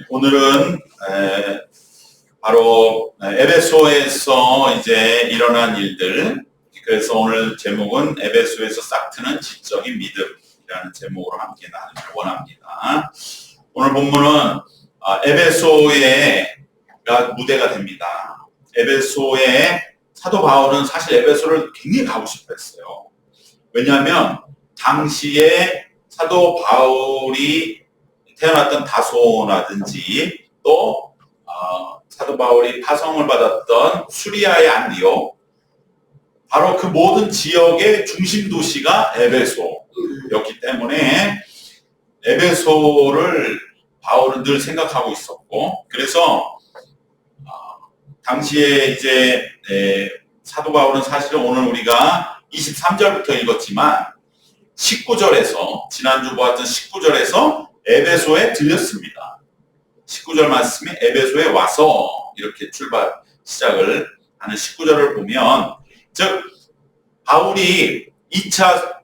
오늘은 바로 에베소에서 이제 일어난 일들. 그래서 오늘 제목은 에베소에서 싹트는 지적인 믿음이라는 제목으로 함께 나누기를 원합니다. 오늘 본문은 에베소가 무대가 됩니다. 에베소에 사도 바울은 사실 에베소를 굉장히 가고 싶어 했어요. 왜냐하면 당시에 사도 바울이 태어났던 다소라든지 또 사도 바울이 파송을 받았던 수리아의 안디옥, 바로 그 모든 지역의 중심 도시가 에베소였기 때문에 에베소를 바울은 늘 생각하고 있었고, 그래서 당시에 이제 사도 바울은 사실은 오늘 우리가 23절부터 읽었지만 19절에서 지난주 보았던 19절에서 에베소에 들렸습니다. 19절 말씀이 에베소에 와서 이렇게 시작을 하는 19절을 보면, 즉 바울이 2차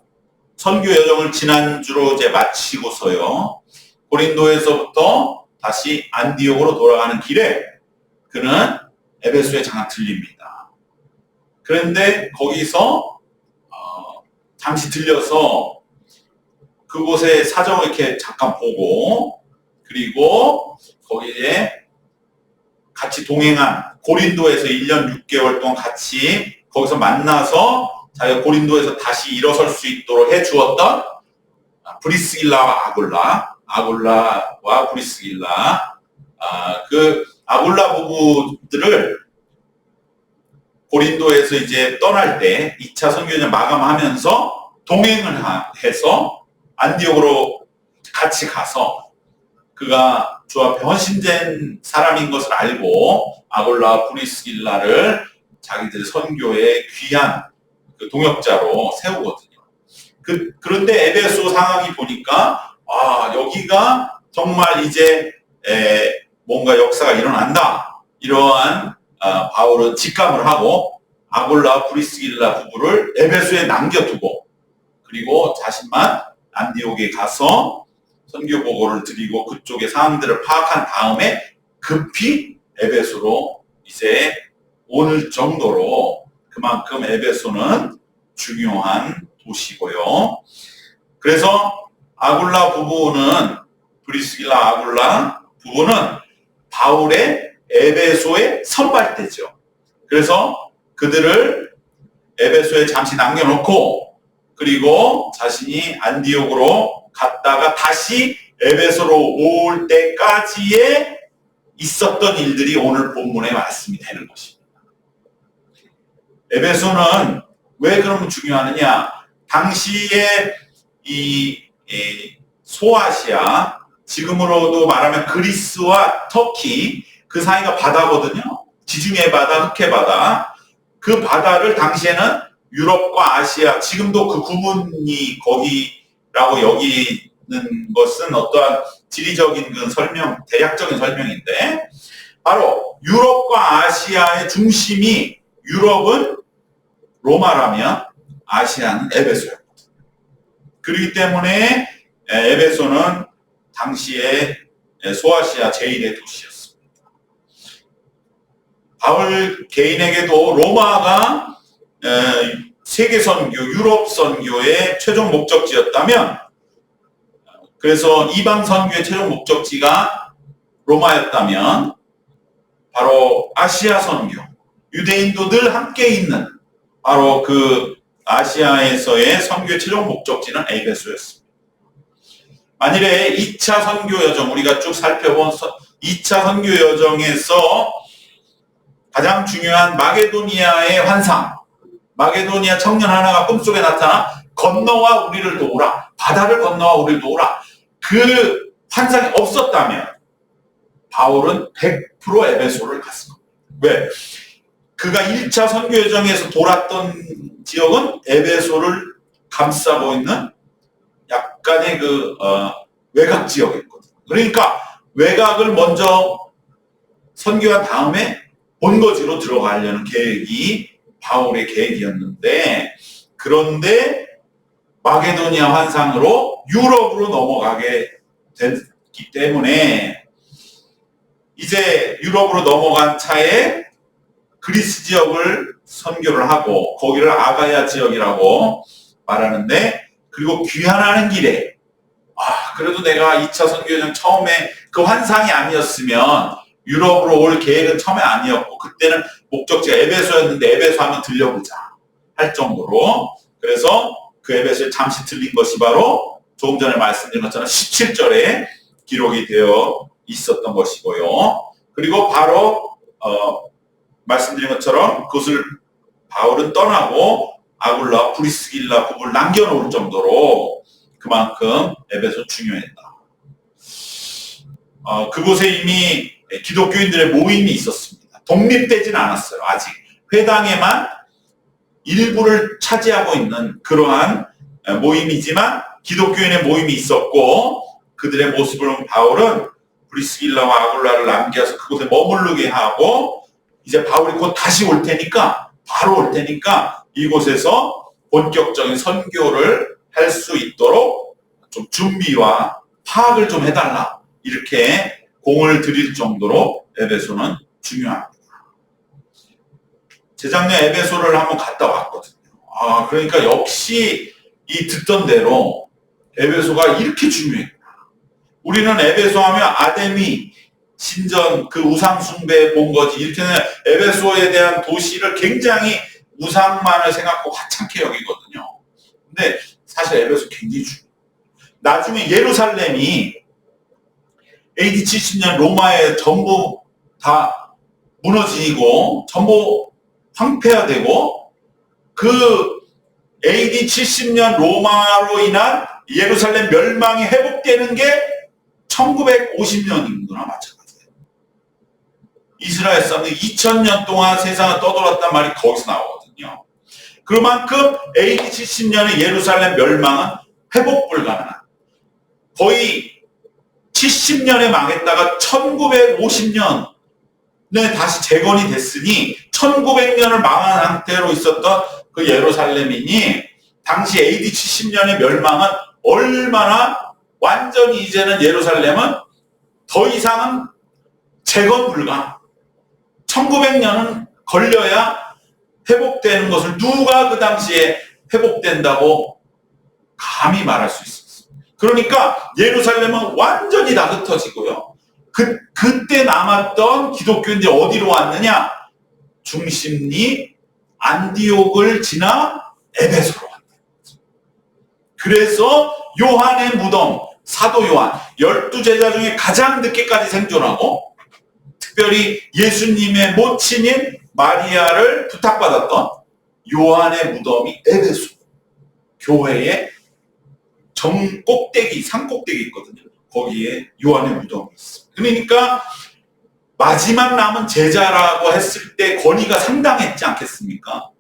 선교 여정을 지난주로 이제 마치고서요, 고린도에서부터 다시 안디옥으로 돌아가는 길에 그는 에베소에 잠깐 들립니다. 그런데 거기서 잠시 들려서 그곳의 사정을 이렇게 잠깐 보고, 그리고 거기에 같이 동행한, 고린도에서 1년 6개월 동안 같이 거기서 만나서 자기가 고린도에서 다시 일어설 수 있도록 해주었던 브리스길라와 아굴라와 브리스길라, 그 아굴라 부부들을 고린도에서 이제 떠날 때 2차 선교여정 마감하면서 동행을 해서 안디옥으로 같이 가서 그가 주 앞에 헌신된 사람인 것을 알고 아굴라와 브리스길라를 자기들 선교의 귀한 그 동역자로 세우거든요. 그런데 에베소 상황이 보니까 여기가 정말 이제 뭔가 역사가 일어난다, 이러한 바울은 직감을 하고 아굴라 브리스길라 부부를 에베소에 남겨두고, 그리고 자신만 안디옥에 가서 선교 보고를 드리고 그쪽의 상황들을 파악한 다음에 급히 에베소로 이제 올 정도로, 그만큼 에베소는 중요한 도시고요. 그래서 아굴라 부부는, 브리스길라 아굴라 부부는 바울의 에베소의 선발대죠. 그래서 그들을 에베소에 잠시 남겨놓고, 그리고 자신이 안디옥으로 갔다가 다시 에베소로 올 때까지의 있었던 일들이 오늘 본문의 말씀이 되는 것입니다. 에베소는 왜 그러면 중요하느냐? 당시에 이 소아시아, 지금으로도 말하면 그리스와 터키, 그 사이가 바다거든요. 지중해 바다, 흑해 바다. 그 바다를 당시에는 유럽과 아시아, 지금도 그 구분이 거기라고 여기는 것은 어떠한 지리적인 그 대략적인 설명인데, 바로 유럽과 아시아의 중심이, 유럽은 로마라면 아시아는 에베소였거든요. 그렇기 때문에 에베소는 당시에 소아시아 제1의 도시였습니다. 바울 개인에게도 로마가 세계 선교, 유럽 선교의 최종 목적지였다면, 그래서 이방 선교의 최종 목적지가 로마였다면, 바로 아시아 선교, 유대인도 늘 함께 있는 바로 그 아시아에서의 선교의 최종 목적지는 에베소였습니다. 만일에 2차 선교 여정, 우리가 쭉 살펴본 2차 선교 여정에서 가장 중요한 마게도니아의 환상, 마게도니아 청년 하나가 꿈속에 나타나 건너와 우리를 도우라, 바다를 건너와 우리를 도우라, 그 환상이 없었다면 바울은 100% 에베소를 갔을 겁니다. 왜? 그가 1차 선교 여정에서 돌았던 지역은 에베소를 감싸고 있는 약간의 그 외곽 지역이었거든요. 그러니까 외곽을 먼저 선교한 다음에 본거지로 들어가려는 계획이 바울의 계획이었는데, 그런데 마게도니아 환상으로 유럽으로 넘어가게 됐기 때문에 이제 유럽으로 넘어간 차에 그리스 지역을 선교를 하고 거기를 아가야 지역이라고 말하는데, 그리고 귀환하는 길에 그래도 내가 2차 선교 여정 처음에 그 환상이 아니었으면 유럽으로 올 계획은 처음에 아니었고, 그때는 목적지가 에베소였는데 에베소 한번 들려보자 할 정도로, 그래서 그 에베소에 잠시 들린 것이 바로 조금 전에 말씀드린 것처럼 17절에 기록이 되어 있었던 것이고요. 그리고 바로 말씀드린 것처럼 그것을 바울은 떠나고 아굴라, 브리스길라 부부를 남겨놓을 정도로 그만큼 에베소 중요했다. 그곳에 이미 기독교인들의 모임이 있었습니다. 독립되진 않았어요. 아직 회당에만 일부를 차지하고 있는 그러한 모임이지만 기독교인의 모임이 있었고, 그들의 모습을 본 바울은 브리스길라와 아굴라를 남겨서 그곳에 머무르게 하고, 이제 바울이 곧 다시 올 테니까, 바로 올 테니까 이곳에서 본격적인 선교를 할 수 있도록 좀 준비와 파악을 좀 해달라, 이렇게 공을 들일 정도로 에베소는 중요합니다. 재작년 에베소를 한번 갔다 왔거든요. 그러니까 역시 이 듣던 대로 에베소가 이렇게 중요했구나. 우리는 에베소 하면 아데미 신전 그 우상 숭배 본 거지, 이렇게는 에베소에 대한 도시를 굉장히 우상만을 생각하고 하찮게 여기거든요. 근데 사실 에베소 굉장히 중요해요. 나중에 예루살렘이 AD 70년 로마에 전부 다 무너지고 전부 황폐화되고, 그 AD 70년 로마로 인한 예루살렘 멸망이 회복되는 게 1950년이구나 마찬가지예요. 이스라엘 사람들이 2000년 동안 세상을 떠돌았단 말이 거기서 나오거든요. 그만큼 AD 70년의 예루살렘 멸망은 회복 불가능한, 거의 70년에 망했다가 1950년에 다시 재건이 됐으니 1900년을 망한 상태로 있었던 그 예루살렘이니, 당시 AD 70년의 멸망은 얼마나 완전히 이제는 예루살렘은 더 이상은 재건 불가, 1900년은 걸려야 회복되는 것을 누가 그 당시에 회복된다고 감히 말할 수 있었어요. 그러니까 예루살렘은 완전히 다 흩어지고요. 그때 남았던 기독교인들이 어디로 왔느냐? 중심리 안디옥을 지나 에베소로 왔다. 그래서 요한의 무덤, 사도 요한, 12제자 중에 가장 늦게까지 생존하고, 특별히 예수님의 모친인 마리아를 부탁받았던 요한의 무덤이 에베소 교회의 정 꼭대기, 산 꼭대기 있거든요. 거기에 요한의 무덤이 있습니다. 그러니까 마지막 남은 제자라고 했을 때 권위가 상당했지 않겠습니까?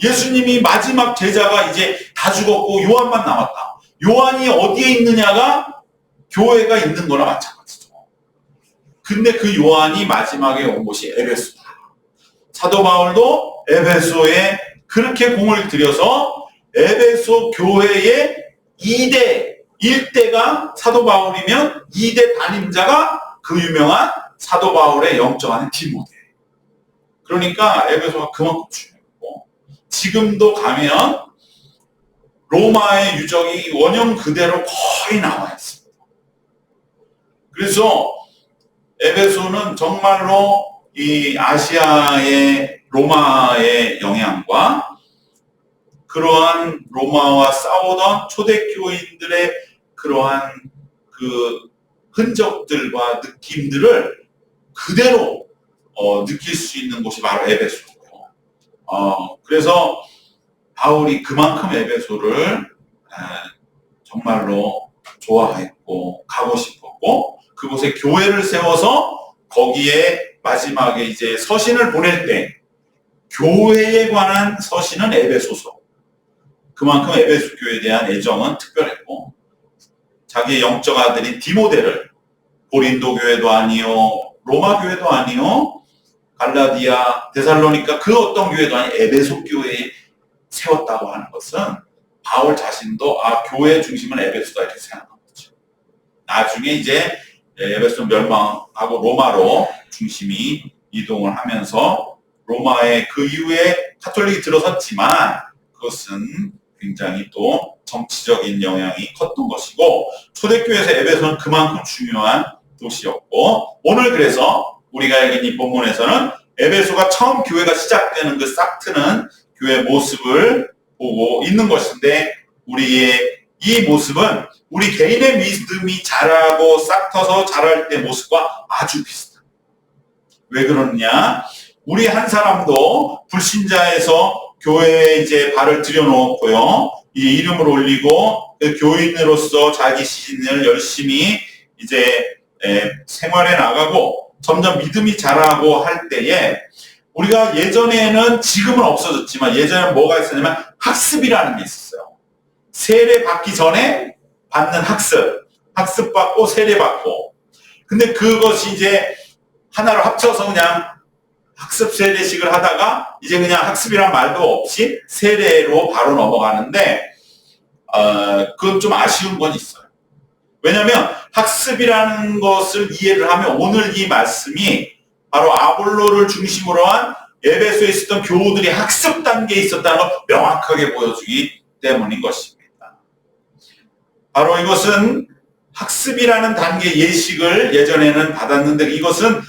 예수님이 마지막 제자가 이제 다 죽었고 요한만 남았다. 요한이 어디에 있느냐가 교회가 있는 거나 마찬가지죠. 근데 그 요한이 마지막에 온 곳이 에베소다. 사도 바울도 에베소에 그렇게 공을 들여서 에베소 교회의 2대, 1대가 사도 바울이면 2대 담임자가 그 유명한 사도 바울의 영적 아내 디모데. 그러니까 에베소가 그만큼 중요하고, 지금도 가면 로마의 유적이 원형 그대로 거의 나와 있습니다. 그래서 에베소는 정말로 이 아시아의 로마의 영향과 그러한 로마와 싸우던 초대교인들의 그러한 그 흔적들과 느낌들을 그대로 느낄 수 있는 곳이 바로 에베소고요. 그래서 바울이 그만큼 에베소를 정말로 좋아했고 가고 싶었고, 그곳에 교회를 세워서 거기에 마지막에 이제 서신을 보낼 때 교회에 관한 서신은 에베소서. 그만큼 에베소 교회에 대한 애정은 특별했고, 자기의 영적 아들인 디모데를 고린도 교회도 아니요, 로마 교회도 아니요, 갈라디아, 데살로니가 그 어떤 교회도 아니 에베소 교회에 세웠다고 하는 것은 바울 자신도 교회의 중심은 에베소다 이렇게 생각한 거죠. 나중에 이제 에베소 멸망하고 로마로 중심이 이동을 하면서 로마의 그 이후에 카톨릭이 들어섰지만 그것은 굉장히 또 정치적인 영향이 컸던 것이고 초대교회에서 에베소는 그만큼 중요한 도시였고 오늘 그래서 우리가 읽은 이 본문에서는 에베소가 처음 교회가 시작되는 그 싹 트는 교회 모습을 보고 있는 것인데 우리의 이 모습은 우리 개인의 믿음이 자라고 싹 터서 자랄 때 모습과 아주 비슷합니다. 왜 그러느냐? 우리 한 사람도 불신자에서 교회에 이제 발을 들여놓고요. 이 이름을 올리고 교인으로서 자기 시즌을 열심히 이제 생활해 나가고 점점 믿음이 자라고 할 때에 우리가 예전에는 지금은 없어졌지만 예전에는 뭐가 있었냐면 학습이라는 게 있었어요. 세례 받기 전에 받는 학습 받고 세례 받고. 근데 그것이 이제 하나로 합쳐서 그냥 학습 세례식을 하다가 이제 그냥 학습이란 말도 없이 세례로 바로 넘어가는데 그건 좀 아쉬운 건 있어요. 왜냐하면 학습이라는 것을 이해를 하면 오늘 이 말씀이 바로 아볼로를 중심으로 한 에베소에 있었던 교우들이 학습 단계에 있었다는 걸 명확하게 보여주기 때문인 것입니다. 바로 이것은 학습이라는 단계 예식을 예전에는 받았는데 이것은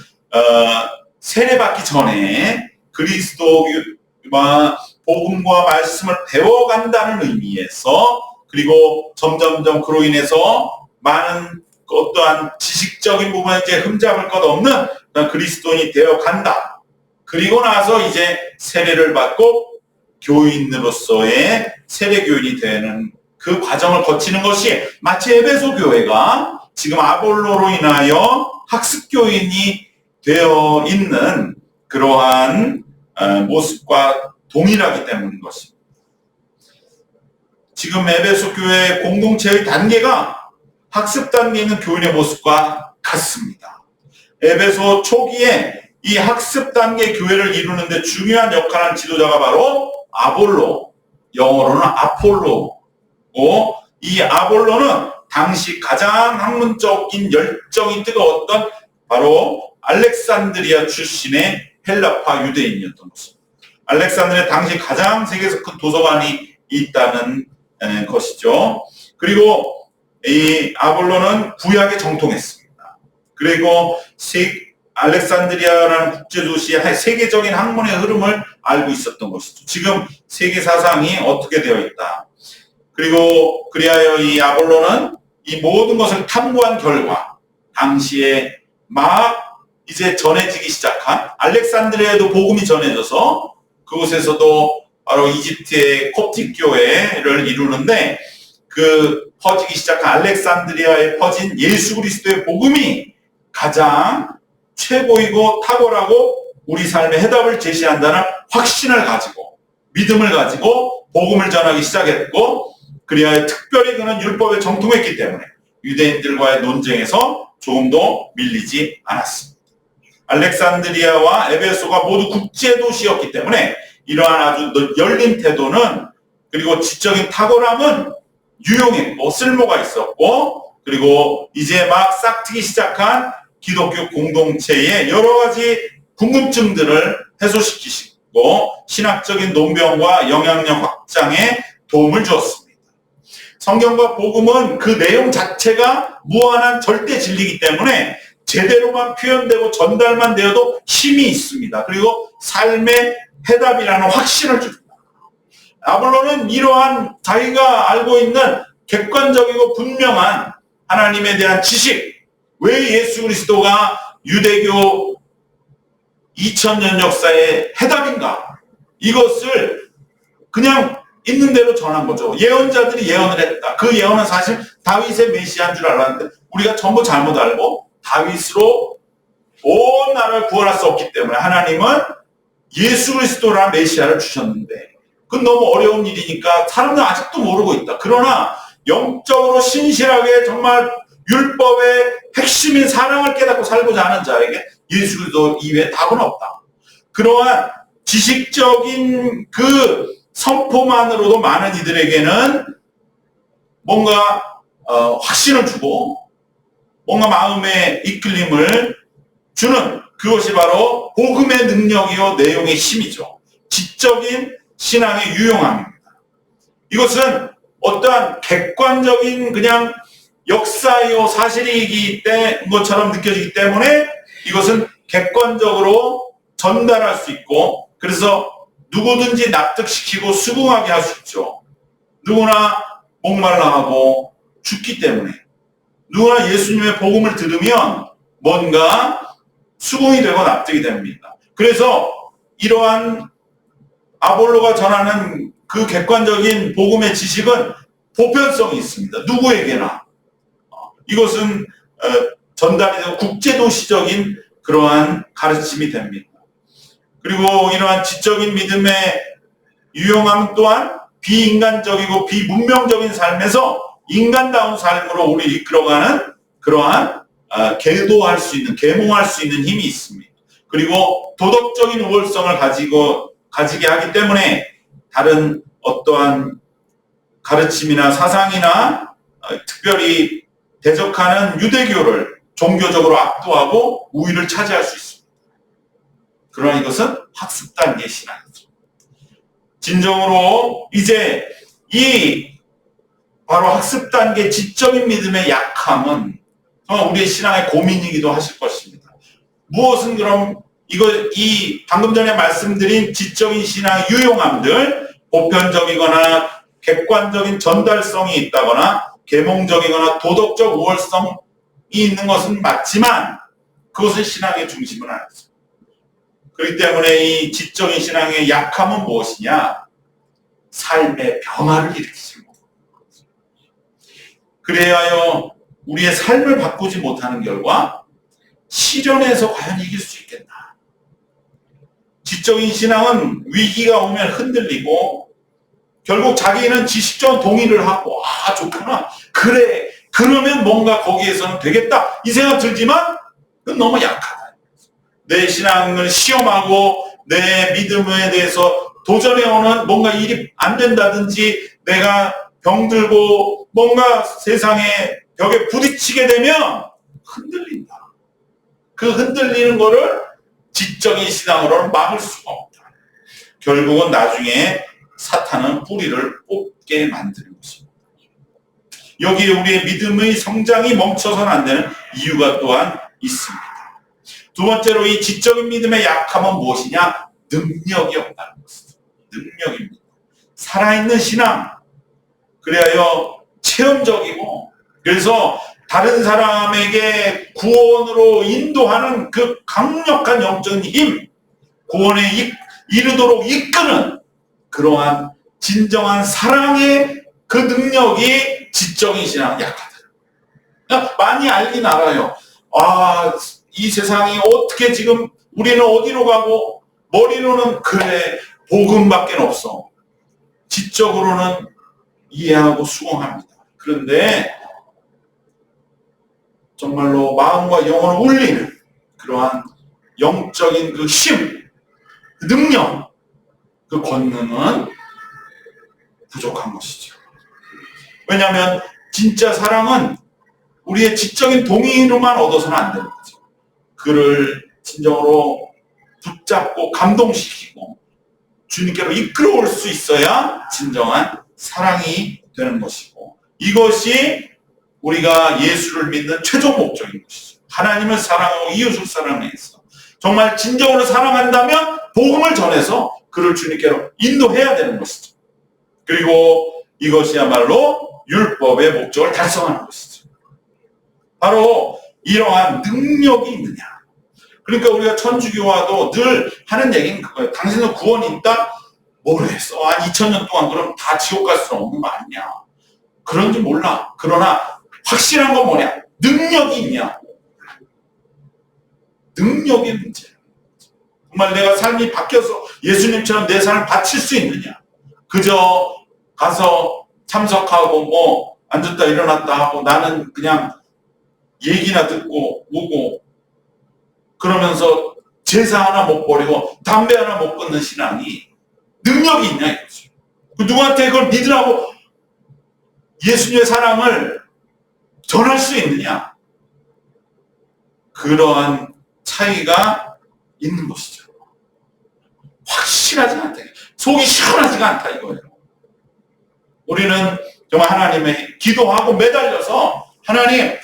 세례받기 전에 그리스도와 복음과 말씀을 배워간다는 의미에서 그리고 점점점 그로 인해서 많은 어떠한 지식적인 부분에 이제 흠잡을 것 없는 그리스도인이 되어 간다. 그리고 나서 이제 세례를 받고 교인으로서의 세례교인이 되는 그 과정을 거치는 것이 마치 에베소 교회가 지금 아볼로로 인하여 학습교인이 되어 있는 그러한 모습과 동일하기 때문인 것입니다. 지금 에베소 교회 공동체의 단계가 학습 단계에 있는 교인의 모습과 같습니다. 에베소 초기에 이 학습 단계 교회를 이루는데 중요한 역할을 한 지도자가 바로 아볼로, 영어로는 아폴로고 이 아볼로는 당시 가장 학문적인 열정이 뜨거웠던 바로 알렉산드리아 출신의 헬라파 유대인이었던 것입니다. 알렉산드리아 당시 가장 세계에서 큰 도서관이 있다는 것이죠. 그리고 이 아볼로는 구약에 정통했습니다. 그리고 알렉산드리아라는 국제도시의 세계적인 학문의 흐름을 알고 있었던 것이죠. 지금 세계 사상이 어떻게 되어 있다. 그리고 그리하여 이 아볼로는 이 모든 것을 탐구한 결과 당시에 막 이제 전해지기 시작한 알렉산드리아에도 복음이 전해져서 그곳에서도 바로 이집트의 콥틱 교회를 이루는데 그 퍼지기 시작한 알렉산드리아에 퍼진 예수 그리스도의 복음이 가장 최고이고 탁월하고 우리 삶의 해답을 제시한다는 확신을 가지고 믿음을 가지고 복음을 전하기 시작했고 그리하여 특별히 그는 율법에 정통했기 때문에 유대인들과의 논쟁에서 조금도 밀리지 않았습니다. 알렉산드리아와 에베소가 모두 국제도시였기 때문에 이러한 아주 열린 태도는 그리고 지적인 탁월함은 유용했고 쓸모가 있었고 그리고 이제 막 싹트기 시작한 기독교 공동체의 여러 가지 궁금증들을 해소시키시고 신학적인 논변과 영향력 확장에 도움을 주었습니다. 성경과 복음은 그 내용 자체가 무한한 절대 진리이기 때문에 제대로만 표현되고 전달만 되어도 힘이 있습니다. 그리고 삶의 해답이라는 확신을 줍니다. 아볼로는 이러한 자기가 알고 있는 객관적이고 분명한 하나님에 대한 지식, 왜 예수 그리스도가 유대교 2000년 역사의 해답인가? 이것을 그냥 있는 대로 전한 거죠. 예언자들이 예언을 했다. 그 예언은 사실 다윗의 메시아인 줄 알았는데 우리가 전부 잘못 알고 다윗으로 온 나라를 구원할 수 없기 때문에 하나님은 예수 그리스도라는 메시아를 주셨는데 그건 너무 어려운 일이니까 사람들은 아직도 모르고 있다. 그러나 영적으로 신실하게 정말 율법의 핵심인 사랑을 깨닫고 살고자 하는 자에게 예수 그리스도 이외에 답은 없다. 그러한 지식적인 그 선포만으로도 많은 이들에게는 뭔가 확신을 주고 뭔가 마음의 이끌림을 주는 그것이 바로 복음의 능력이요 내용의 힘이죠. 지적인 신앙의 유용함입니다. 이것은 어떠한 객관적인 그냥 역사요 사실이기 때문인 것처럼 느껴지기 때문에 이것은 객관적으로 전달할 수 있고, 그래서 누구든지 납득시키고 수긍하게 할 수 있죠. 누구나 목말라하고 죽기 때문에 누구나 예수님의 복음을 들으면 뭔가 수긍이 되고 납득이 됩니다. 그래서 이러한 아볼로가 전하는 그 객관적인 복음의 지식은 보편성이 있습니다. 누구에게나. 이것은 전달이 되고 국제도시적인 그러한 가르침이 됩니다. 그리고 이러한 지적인 믿음의 유용함 또한 비인간적이고 비문명적인 삶에서 인간다운 삶으로 우리 이끌어가는 그러한 계도할 수 있는, 계몽할 수 있는 힘이 있습니다. 그리고 도덕적인 우월성을 가지게 하기 때문에 다른 어떠한 가르침이나 사상이나 특별히 대적하는 유대교를 종교적으로 압도하고 우위를 차지할 수 있습니다. 그러나 이것은 학습 단계 신앙이죠. 진정으로 이제 이 바로 학습 단계 지적인 믿음의 약함은 정말 우리의 신앙의 고민이기도 하실 것입니다. 무엇은 그럼 이 방금 전에 말씀드린 지적인 신앙의 유용함들, 보편적이거나 객관적인 전달성이 있다거나 계몽적이거나 도덕적 우월성이 있는 것은 맞지만 그것은 신앙의 중심은 아니죠. 그렇기 때문에 이 지적인 신앙의 약함은 무엇이냐? 삶의 변화를 일으키지 못합니다. 그래야 우리의 삶을 바꾸지 못하는 결과 실현에서 과연 이길 수 있겠나? 지적인 신앙은 위기가 오면 흔들리고 결국 자기는 지식적인 동의를 하고 좋구나, 그래, 그러면 뭔가 거기에서는 되겠다 이 생각 들지만 그건 너무 약하다. 내 신앙을 시험하고 내 믿음에 대해서 도전해오는 뭔가 일이 안 된다든지 내가 병들고 뭔가 세상의 벽에 부딪히게 되면 흔들린다. 그 흔들리는 거를 지적인 신앙으로는 막을 수가 없다. 결국은 나중에 사탄은 뿌리를 뽑게 만드는 것입니다. 여기에 우리의 믿음의 성장이 멈춰서는 안 되는 이유가 또한 있습니다. 두 번째로 이 지적인 믿음의 약함은 무엇이냐? 능력이 없다는 것입니다. 능력입니다. 살아있는 신앙, 그래야 체험적이고, 그래서 다른 사람에게 구원으로 인도하는 그 강력한 영적인 힘, 구원에 이르도록 이끄는 그러한 진정한 사랑의 그 능력이 지적인 신앙은 약하다. 많이 알긴 알아요. 이 세상이 어떻게 지금 우리는 어디로 가고, 머리로는 그래 복음밖에 없어. 지적으로는 이해하고 수긍합니다. 그런데 정말로 마음과 영혼을 울리는 그러한 영적인 그 힘, 그 능력, 그 권능은 부족한 것이죠. 왜냐하면 진짜 사랑은 우리의 지적인 동의로만 얻어서는 안 되는 거죠. 그를 진정으로 붙잡고 감동시키고 주님께로 이끌어올 수 있어야 진정한 사랑이 되는 것이고, 이것이 우리가 예수를 믿는 최종 목적인 것이죠. 하나님을 사랑하고 이웃을 사랑해서 정말 진정으로 사랑한다면 복음을 전해서 그를 주님께로 인도해야 되는 것이죠. 그리고 이것이야말로 율법의 목적을 달성하는 것이죠. 바로 이러한 능력이 있느냐. 그러니까 우리가 천주교와도 늘 하는 얘기는 그거예요. 당신은 구원이 있다? 모르겠어. 한 2000년 동안 그럼 다 지옥 갈 수는 없는 거 아니냐. 그런지 몰라. 그러나 확실한 건 뭐냐? 능력이 있냐. 능력의 문제. 정말 내가 삶이 바뀌어서 예수님처럼 내 삶을 바칠 수 있느냐. 그저 가서 참석하고 앉았다 일어났다 하고 나는 그냥 얘기나 듣고 오고 그러면서 제사 하나 못 버리고 담배 하나 못 끊는 신앙이 능력이 있냐 이거죠. 누구한테 그걸 믿으라고 예수님의 사랑을 전할 수 있느냐. 그러한 차이가 있는 것이죠. 확실하지 않다. 속이 시원하지가 않다 이거예요. 우리는 정말 하나님의 기도하고 매달려서 하나님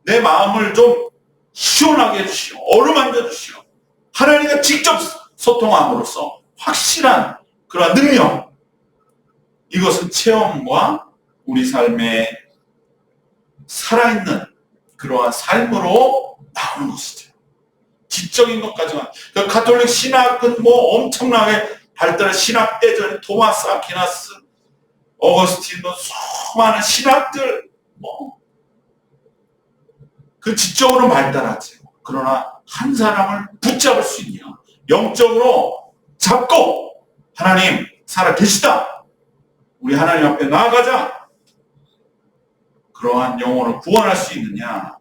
내 마음을 좀 시원하게 해주시오. 어루만져 주시오. 하나님과 직접 소통함으로써 확실한 그런 능력, 이것은 체험과 우리 삶에 살아있는 그러한 삶으로 나오는 것이죠. 지적인 것까지만. 그 가톨릭 신학은 뭐 엄청나게 발달한 신학 대전, 토마스 아퀴나스, 어거스틴, 수많은 신학들, 그 지적으로 발달하지. 그러나 한 사람을 붙잡을 수 있냐? 영적으로 잡고 하나님 살아 계시다. 우리 하나님 앞에 나아가자. 그러한 영혼을 구원할 수 있느냐?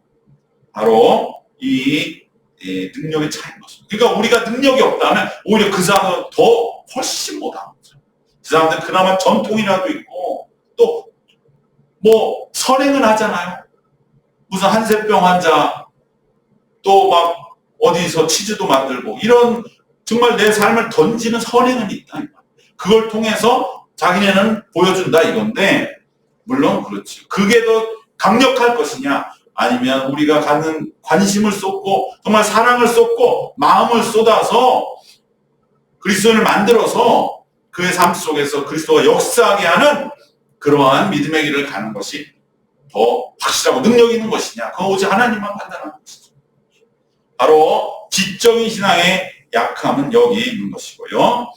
바로 이 능력의 차이인 것입니다. 그러니까 우리가 능력이 없다면 오히려 그 사람은 더 훨씬 못하는 거죠. 그 사람들 그나마 전통이라도 있고 또 뭐 선행은 하잖아요. 무슨 한센병 환자 또 막 어디서 치즈도 만들고 이런 정말 내 삶을 던지는 선행은 있다. 그걸 통해서 자기네는 보여준다 이건데 물론 그렇죠. 그게 더 강력할 것이냐 아니면 우리가 갖는 관심을 쏟고 정말 사랑을 쏟고 마음을 쏟아서 그리스도를 만들어서 그의 삶 속에서 그리스도가 역사하게 하는 그러한 믿음의 길을 가는 것이 더 확실하고 능력 있는 것이냐. 그건 오직 하나님만 판단하는 것이죠. 바로 지적인 신앙의 약함은 여기에 있는 것이고요.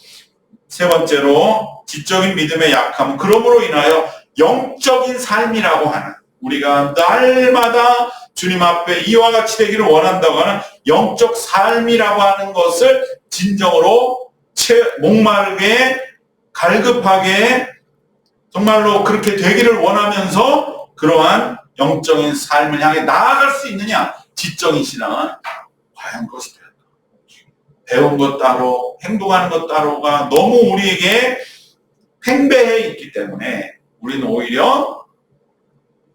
세 번째로 지적인 믿음의 약함은 그러므로 인하여 영적인 삶이라고 하는 우리가 날마다 주님 앞에 이와 같이 되기를 원한다고 하는 영적 삶이라고 하는 것을 진정으로 목마르게 갈급하게 정말로 그렇게 되기를 원하면서 그러한 영적인 삶을 향해 나아갈 수 있느냐. 지적인 신앙은 과연 그것이 될까? 배운 것 따로 행동하는 것 따로가 너무 우리에게 팽배해 있기 때문에 우리는 오히려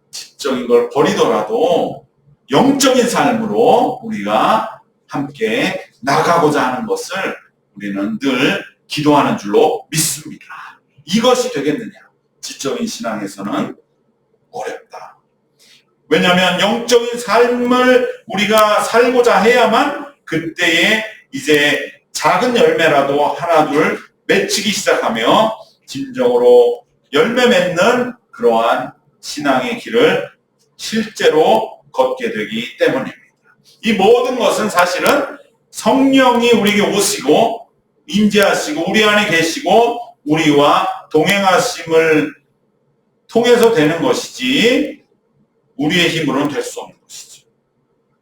지적인 걸 버리더라도 영적인 삶으로 우리가 함께 나가고자 하는 것을 우리는 늘 기도하는 줄로 믿습니다. 이것이 되겠느냐? 지적인 신앙에서는 어렵다. 왜냐하면 영적인 삶을 우리가 살고자 해야만 그때에 이제 작은 열매라도 하나 둘 맺히기 시작하며 진정으로 열매 맺는 그러한 신앙의 길을 실제로 걷게 되기 때문입니다. 이 모든 것은 사실은 성령이 우리에게 오시고 임재하시고 우리 안에 계시고 우리와 동행하심을 통해서 되는 것이지 우리의 힘으로는 될 수 없는 것이죠.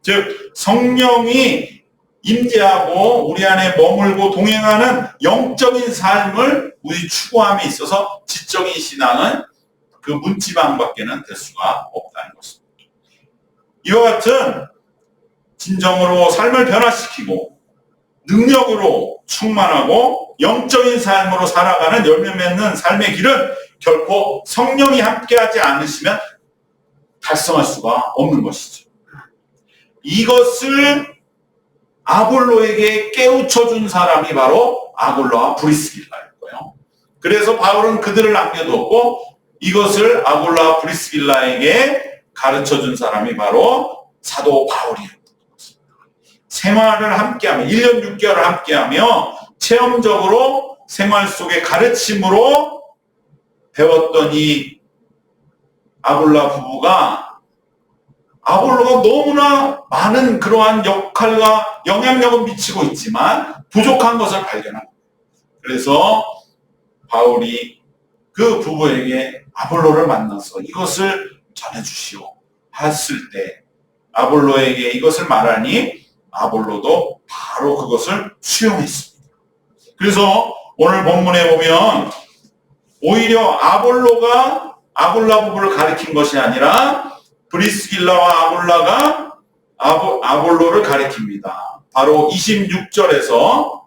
즉 성령이 임재하고 우리 안에 머물고 동행하는 영적인 삶을 우리 추구함에 있어서 지적인 신앙은 그 문지방밖에는 될 수가 없다는 것입니다. 이와 같은 진정으로 삶을 변화시키고 능력으로 충만하고 영적인 삶으로 살아가는 열매 맺는 삶의 길은 결코 성령이 함께하지 않으시면 달성할 수가 없는 것이죠. 이것을 아볼로에게 깨우쳐준 사람이 바로 아볼로와 브리스길라였고요. 그래서 바울은 그들을 남겨두었고 이것을 아볼로와 브리스길라에게 가르쳐준 사람이 바로 사도 바울이었던 것입니다. 생활을 함께하며 1년 6개월을 함께하며 체험적으로 생활 속의 가르침으로 배웠던 이 아볼라 부부가 아볼로가 너무나 많은 그러한 역할과 영향력을 미치고 있지만 부족한 것을 발견합니다. 그래서 바울이 그 부부에게 아볼로를 만나서 이것을 전해주시오 했을 때 아볼로에게 이것을 말하니 아볼로도 바로 그것을 수용했습니다. 그래서 오늘 본문에 보면 오히려 아볼로가 아굴라 부부를 가리킨 것이 아니라 브리스길라와 아굴라가 아볼로를 가리킵니다. 바로 26절에서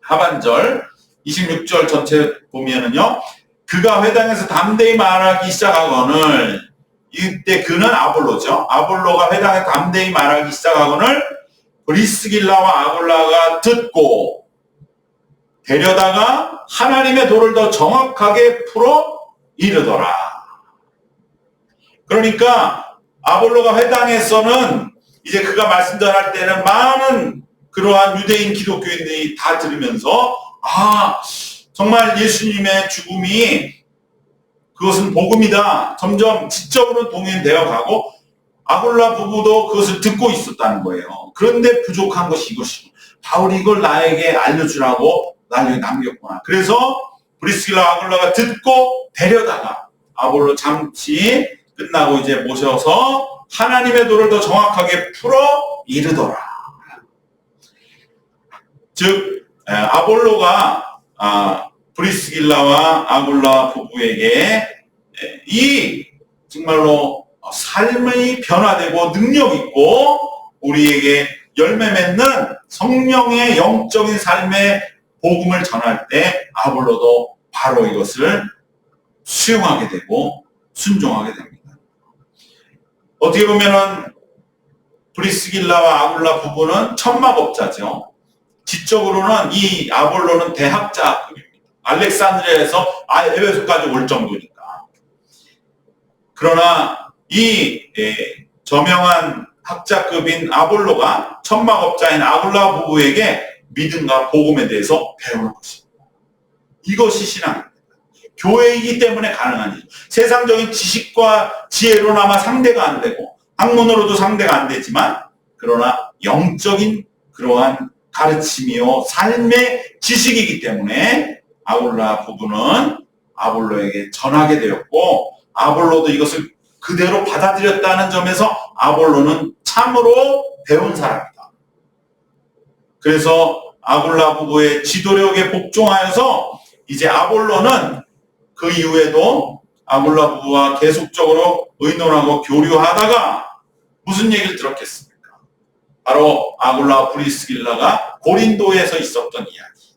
하반절 26절 전체 보면은요. 그가 회당에서 담대히 말하기 시작하거늘 이때 그는 아볼로죠. 아볼로가 회당에 담대히 말하기 시작하거늘 브리스길라와 아굴라가 듣고 데려다가 하나님의 도를 더 정확하게 풀어 이르더라. 그러니까 아볼로가 회당에서는 이제 그가 말씀 전할 때는 많은 그러한 유대인 기독교인들이 다 들으면서 정말 예수님의 죽음이 그것은 복음이다. 점점 지적으로 동행되어 가고 아굴라 부부도 그것을 듣고 있었다는 거예요. 그런데 부족한 것이 이것이고 바울이 이걸 나에게 알려주라고 나에게 남겼구나. 그래서 브리스길라 아굴라가 듣고 데려다가 아볼로 잠시 끝나고 이제 모셔서 하나님의 도를 더 정확하게 풀어 이르더라. 즉 아볼로가 브리스길라와 아굴라 부부에게 이 정말로 삶이 변화되고 능력 있고 우리에게 열매 맺는 성령의 영적인 삶의 복음을 전할 때 아볼로도 바로 이것을 수용하게 되고 순종하게 됩니다. 어떻게 보면은 브리스길라와 아굴라 부부는 천막업자죠. 지적으로는 이 아볼로는 대학자급입니다. 알렉산드리아에서 에베소까지 올 정도니까. 그러나 이 저명한 학자급인 아볼로가 천막업자인 아굴라 부부에게 믿음과 복음에 대해서 배우는 것입니다. 이것이 신앙입니다. 교회이기 때문에 가능한 일. 세상적인 지식과 지혜로나마 상대가 안 되고 학문으로도 상대가 안 되지만 그러나 영적인 그러한 가르침이요 삶의 지식이기 때문에 아굴라 부부는 아볼로에게 전하게 되었고 아볼로도 이것을 그대로 받아들였다는 점에서 아볼로는 참으로 배운 사람이다. 그래서 아굴라 부부의 지도력에 복종하여서 이제 아볼로는 그 이후에도 아굴라 부부와 계속적으로 의논하고 교류하다가 무슨 얘기를 들었겠습니까? 바로 아굴라 브리스길라가 고린도에서 있었던 이야기.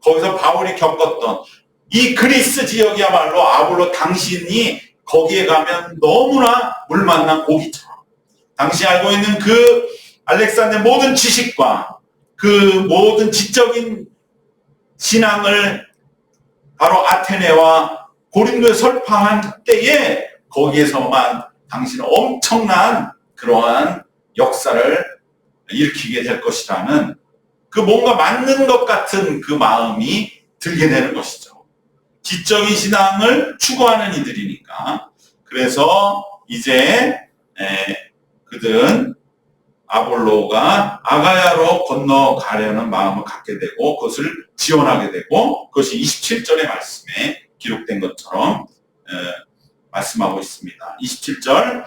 거기서 바울이 겪었던 이 그리스 지역이야말로 아볼로 당신이 거기에 가면 너무나 물 만난 고기처럼 당시 알고 있는 그 알렉산더의 모든 지식과 그 모든 지적인 신앙을 바로 아테네와 고린도에 설파한 때에 거기에서만 당신은 엄청난 그러한 역사를 일으키게 될 것이라는 그 뭔가 맞는 것 같은 그 마음이 들게 되는 것이죠. 지적인 신앙을 추구하는 이들이니까. 그래서 이제 그들은 아볼로가 아가야로 건너가려는 마음을 갖게 되고 그것을 지원하게 되고 그것이 27절의 말씀에 기록된 것처럼 말씀하고 있습니다. 27절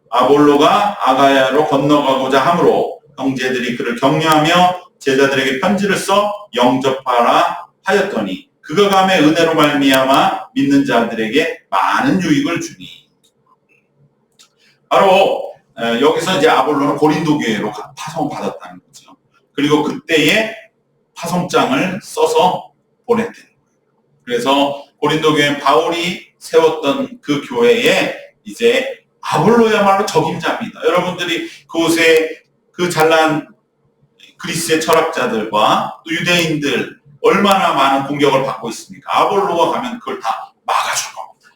아볼로가 아가야로 건너가고자 하므로 형제들이 그를 격려하며 제자들에게 편지를 써 영접하라 하였더니 그가 감의 은혜로 말미암아 믿는 자들에게 많은 유익을 주니. 바로 여기서 이제 아볼로는 고린도 교회로 파송을 받았다는 거죠. 그리고 그때에 파송장을 써서 보냈대요. 그래서 고린도 교회 바울이 세웠던 그 교회에 이제 아볼로야말로 적임자입니다. 여러분들이 그곳에 그 잘난 그리스의 철학자들과 또 유대인들 얼마나 많은 공격을 받고 있습니까? 아볼로가 가면 그걸 다 막아줄 겁니다.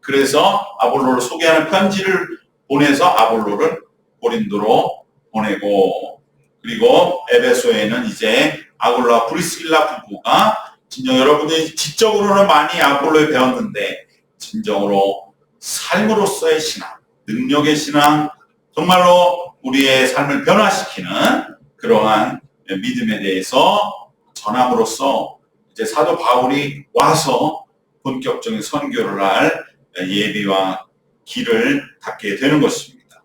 그래서 아볼로를 소개하는 편지를 보내서 아볼로를 고린도로 보내고 그리고 에베소에는 이제 아굴라 브리스길라 부부가 진정 여러분들이 지적으로는 많이 아볼로에 배웠는데 진정으로 삶으로서의 신앙, 능력의 신앙, 정말로 우리의 삶을 변화시키는 그러한 믿음에 대해서 전함으로써 이제 사도 바울이 와서 본격적인 선교를 할 예비와 길을 닫게 되는 것입니다.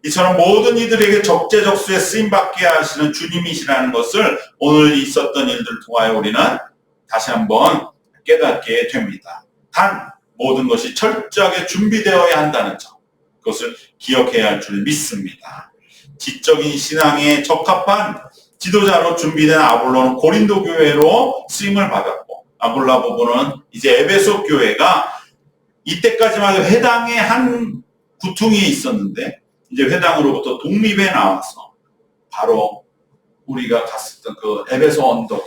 이처럼 모든 이들에게 적재적소에 쓰임받게 하시는 주님이시라는 것을 오늘 있었던 일들을 통하여 우리는 다시 한번 깨닫게 됩니다. 단 모든 것이 철저하게 준비되어야 한다는 점, 그것을 기억해야 할 줄 믿습니다. 지적인 신앙에 적합한 지도자로 준비된 아볼로는 고린도 교회로 쓰임을 받았고 아굴라 부부는 이제 에베소 교회가 이때까지만 해도 회당의 한 구퉁이에 있었는데 이제 회당으로부터 독립해 나와서 바로 우리가 갔었던 그 에베소 언덕에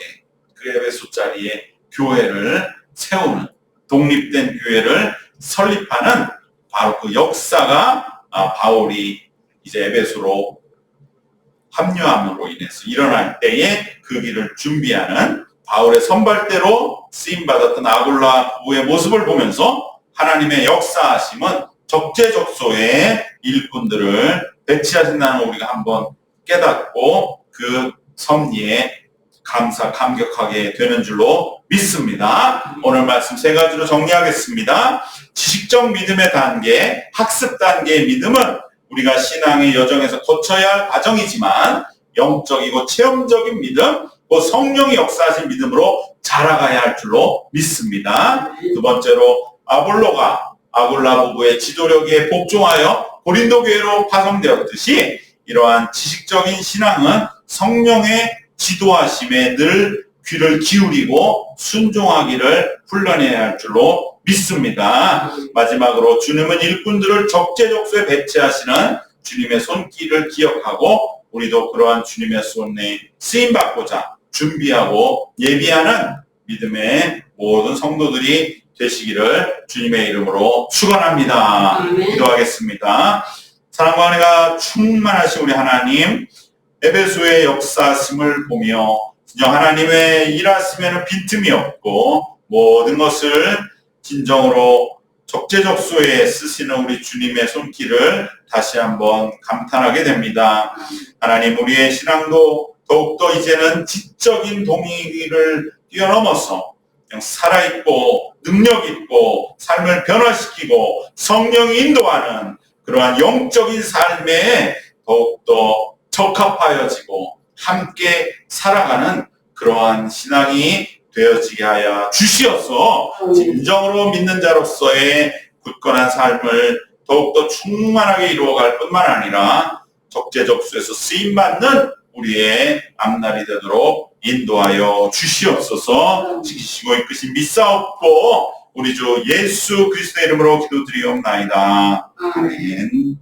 그 에베소 자리에 교회를 세우는 독립된 교회를 설립하는 바로 그 역사가 바울이 이제 에베소로 합류함으로 인해서 일어날 때에 그 길을 준비하는 바울의 선발대로 쓰임받았던 아굴라 부부의 모습을 보면서 하나님의 역사하심은 적재적소에 일꾼들을 배치하신다는 걸 우리가 한번 깨닫고 그 섭리에 감격하게 되는 줄로 믿습니다. 오늘 말씀 세 가지로 정리하겠습니다. 지식적 믿음의 단계, 학습 단계의 믿음은 우리가 신앙의 여정에서 거쳐야 할 과정이지만 영적이고 체험적인 믿음, 그 성령이 역사하신 믿음으로 자라가야 할 줄로 믿습니다. 두 번째로 아볼로가 아굴라 부부의 지도력에 복종하여 고린도 교회로 파송되었듯이 이러한 지식적인 신앙은 성령의 지도하심에 늘 귀를 기울이고 순종하기를 훈련해야 할 줄로 믿습니다. 마지막으로 주님은 일꾼들을 적재적소에 배치하시는 주님의 손길을 기억하고 우리도 그러한 주님의 손에 쓰임받고자 준비하고 예비하는 믿음의 모든 성도들이 되시기를 주님의 이름으로 축원합니다. 기도하겠습니다. 사랑과 은혜가 충만하신 우리 하나님, 에베소의 역사심을 보며 진정 하나님의 일하심에는 빈틈이 없고 모든 것을 진정으로 적재적소에 쓰시는 우리 주님의 손길을 다시 한번 감탄하게 됩니다. 하나님, 우리의 신앙도 더욱더 이제는 지적인 동의를 뛰어넘어서 그냥 살아있고 능력있고 삶을 변화시키고 성령이 인도하는 그러한 영적인 삶에 더욱더 적합하여지고 함께 살아가는 그러한 신앙이 되어지게 하여 주시어서 진정으로 믿는 자로서의 굳건한 삶을 더욱더 충만하게 이루어갈 뿐만 아니라 적재적소에서 쓰임받는 우리의 앞날이 되도록 인도하여 주시옵소서. 지키시고 이끄신 믿사옵고 우리 주 예수 그리스도의 이름으로 기도드리옵나이다. 아멘.